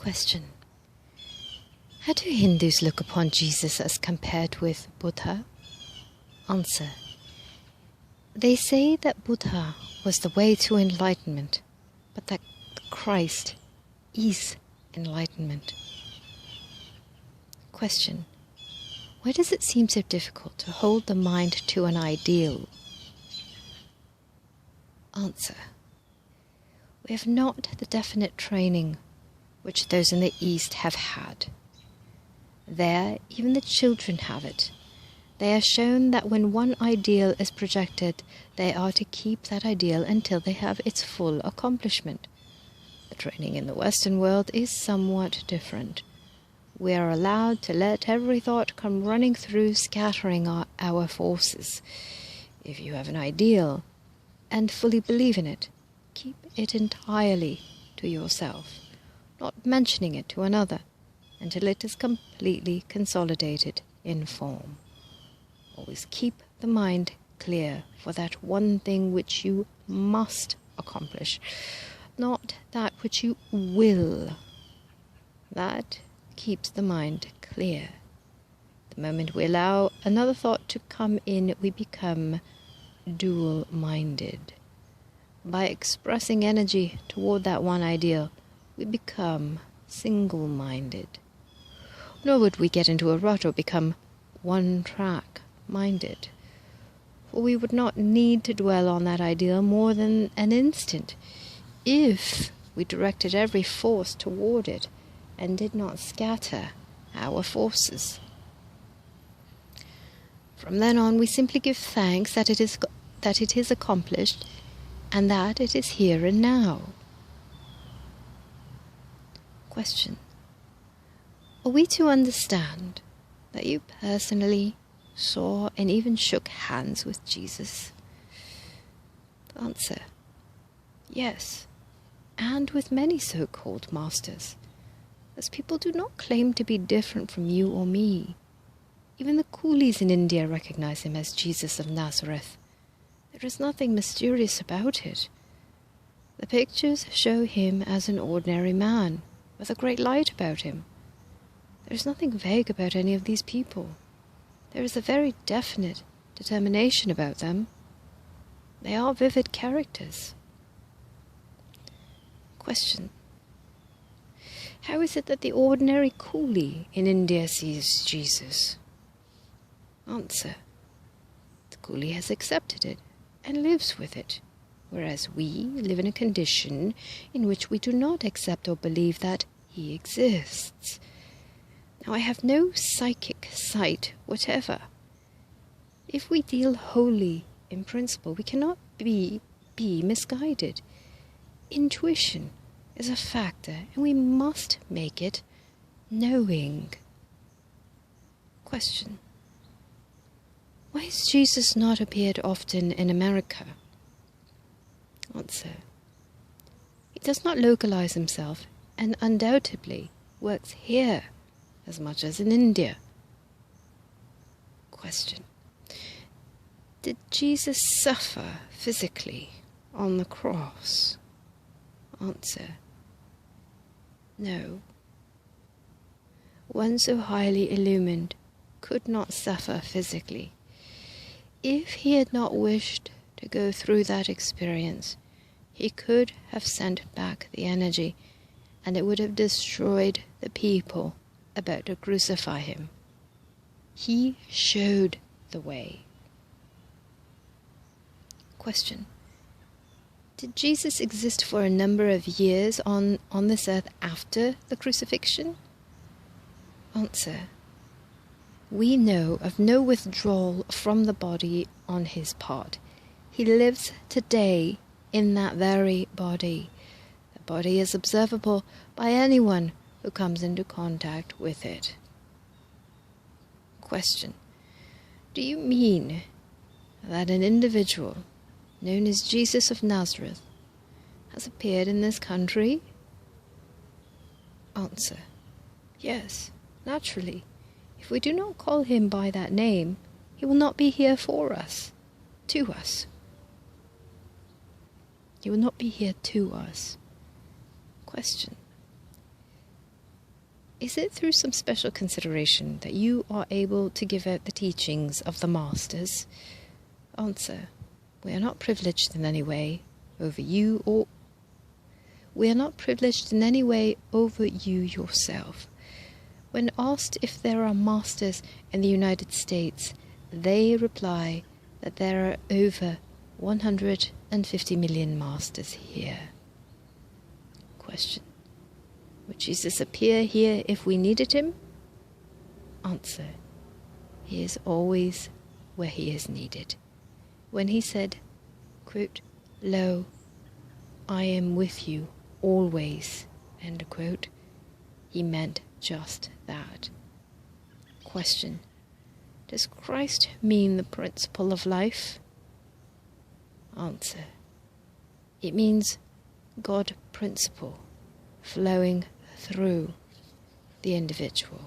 Question. How do Hindus look upon Jesus as compared with Buddha? Answer. They say that Buddha was the way to enlightenment, but that Christ is enlightenment. Question. Why does it seem so difficult to hold the mind to an ideal? Answer. We have not the definite training which those in the East have had. There, even the children have it. They are shown that when one ideal is projected, they are to keep that ideal until they have its full accomplishment. The training in the Western world is somewhat different. We are allowed to let every thought come running through, scattering our forces. If you have an ideal and fully believe in it, keep it entirely to yourself, not mentioning it to another, until it is completely consolidated in form. Always keep the mind clear for that one thing which you must accomplish, not that which you will. That keeps the mind clear. The moment we allow another thought to come in, we become dual-minded. By expressing energy toward that one ideal, we become single-minded. Nor would we get into a rut or become one-track minded, for we would not need to dwell on that ideal more than an instant if we directed every force toward it and did not scatter our forces. From then on, we simply give thanks that it is accomplished and that it is here and now. Question. Are we to understand that you personally saw and even shook hands with Jesus? Answer. Yes, and with many so-called masters, as people do not claim to be different from you or me. Even the coolies in India recognize him as Jesus of Nazareth. There is nothing mysterious about it. The pictures show him as an ordinary man, with a great light about him. There is nothing vague about any of these people. There is a very definite determination about them. They are vivid characters. Question. How is it that the ordinary coulee in India sees Jesus? Answer. The coulee has accepted it and lives with it, whereas we live in a condition in which we do not accept or believe that he exists. Now, I have no psychic sight whatever. If we deal wholly in principle, we cannot be misguided. Intuition is a factor, and we must make it knowing. Question. Why has Jesus not appeared often in America? Answer. He does not localize himself, and undoubtedly works here as much as in India. Question. Did Jesus suffer physically on the cross? Answer. No. One so highly illumined could not suffer physically. If he had not wished to go through that experience, he could have sent back the energy, and it would have destroyed the people about to crucify him. He showed the way. Question. Did Jesus exist for a number of years on this earth after the crucifixion? Answer. We know of no withdrawal from the body on his part. He lives today in that very body. The body is observable by anyone who comes into contact with it. Question. Do you mean that an individual known as Jesus of Nazareth has appeared in this country? Answer. Yes, naturally. If we do not call him by that name, he will not be here for us, to us. He will not be here to us. Question. Is it through some special consideration that you are able to give out the teachings of the masters? Answer: we are not privileged in any way over you, or we are not privileged in any way over you yourself. When asked if there are masters in the United States, they reply that there are over 150 million masters here. Question: would Jesus appear here if we needed him? Answer: he is always where he is needed. When he said, quote, "Lo, I am with you always," end quote, he meant just that. Question: does Christ mean the principle of life? Answer: it means God principle flowing through the individual.